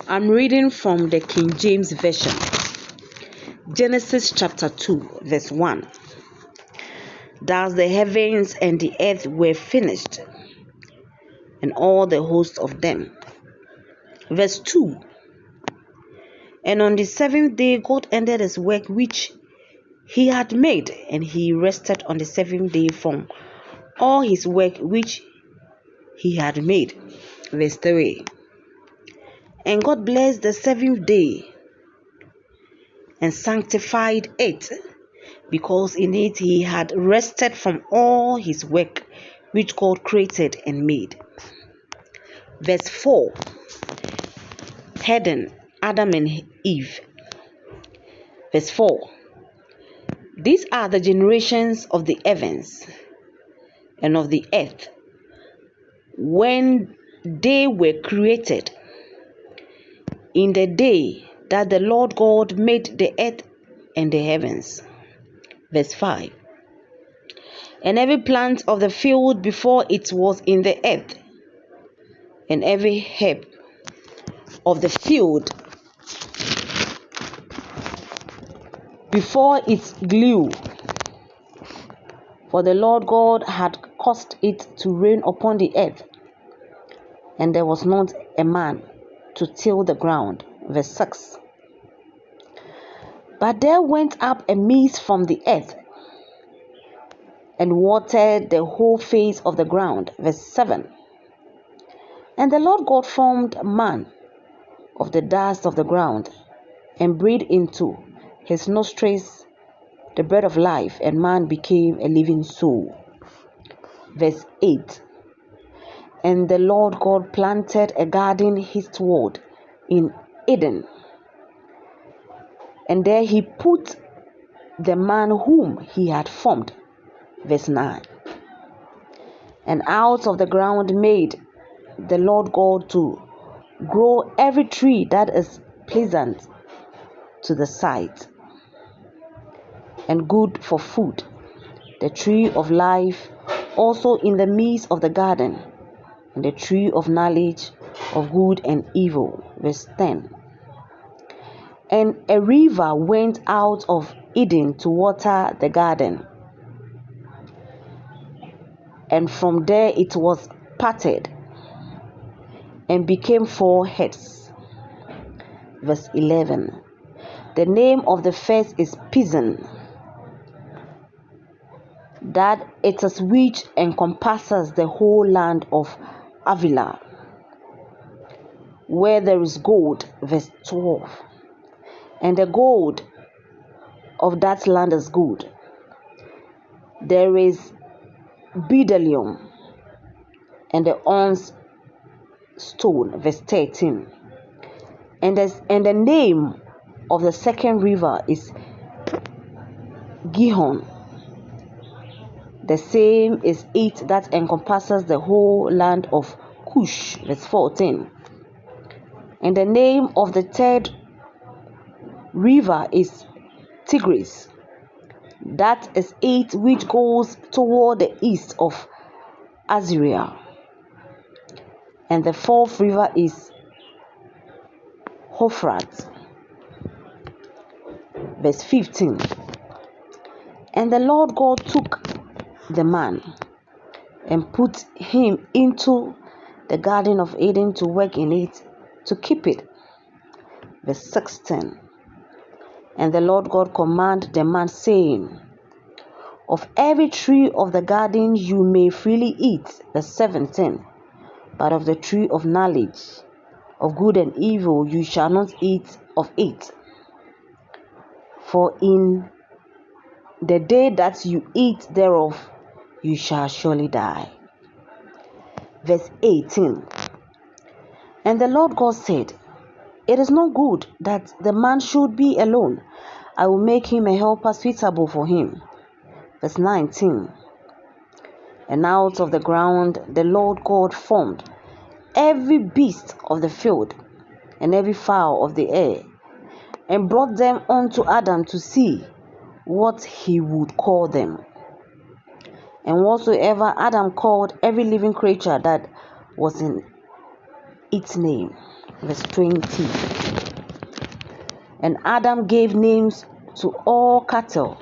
I'm reading from the King James Version. Genesis chapter 2, verse 1. Thus the heavens and the earth were finished, and all the host of them. Verse 2. And on the seventh day God ended his work which he had made, and he rested on the seventh day from all his work which he had made. Verse 3. And God blessed the seventh day and sanctified it, because in it he had rested from all his work which God created and made. Verse 4. Heading Adam and Eve. Verse 4. These are the generations of the heavens and of the earth when they were created, in the day that the Lord God made the earth and the heavens. Verse 5. And every plant of the field before it was in the earth, and every herb of the field before it grew, for the Lord God had caused it to rain upon the earth, and there was not a man to till the ground. Verse 6. But there went up a mist from the earth, and watered the whole face of the ground. Verse 7. And the Lord God formed man of the dust of the ground, and breathed into his nostrils the breath of life, and man became a living soul. Verse 8. And the Lord God planted a garden eastward in Eden, and there he put the man whom he had formed. Verse 9. And out of the ground made the Lord God to grow every tree that is pleasant to the sight, and good for food, the tree of life also in the midst of the garden, and the tree of knowledge of good and evil. Verse 10. And a river went out of Eden to water the garden, and from there it was parted and became four heads. Verse 11. The name of the first is Pison, that it is which encompasses the whole land of Havilah, where there is gold. Verse 12. And the gold of that land is good. There is bdellium and the onyx stone. Verse 13. And the name of the second river is Gihon. The same is it that encompasses the whole land of Cush. Verse 14. And the name of the third river is Tigris. That is it which goes toward the east of Assyria. And the fourth river is Euphrates. Verse 15. And the Lord God took the man and put him into the garden of Eden to work in it, to keep it. Verse 16. And the Lord God commanded the man, saying, of every tree of the garden you may freely eat. Verse 17. But of the tree of knowledge of good and evil you shall not eat of it, for in the day that you eat thereof you shall surely die. Verse 18. And the Lord God said, it is not good that the man should be alone. I will make him a helper suitable for him. Verse 19. And out of the ground the Lord God formed every beast of the field and every fowl of the air, and brought them unto Adam to see what he would call them. And whatsoever Adam called every living creature that was in its name. Verse 20. And Adam gave names to all cattle,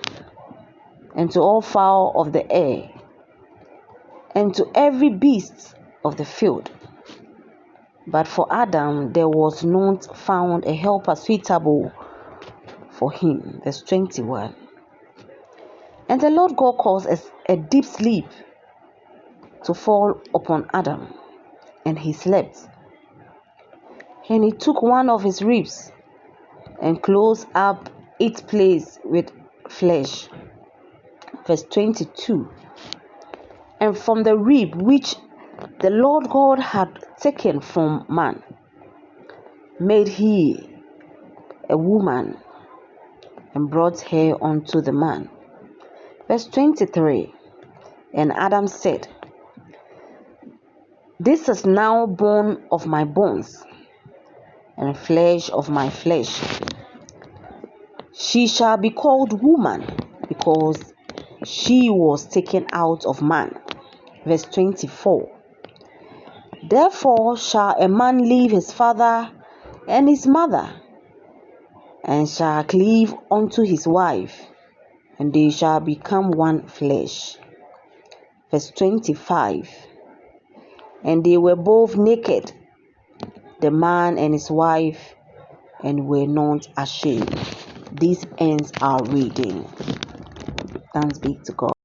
and to all fowl of the air, and to every beast of the field. But for Adam there was not found a helper suitable for him. Verse 21. And the Lord God caused a deep sleep to fall upon Adam, and he slept. And he took one of his ribs and closed up its place with flesh. Verse 22. And from the rib which the Lord God had taken from man, made he a woman, and brought her unto the man. Verse 23. And Adam said, This is now bone of my bones, and flesh of my flesh. She shall be called woman, because she was taken out of man. Verse 24. Therefore shall a man leave his father and his mother, and shall cleave unto his wife, and they shall become one flesh. Verse 25. And they were both naked, the man and his wife, and were not ashamed. This ends our reading. Thanks be to God.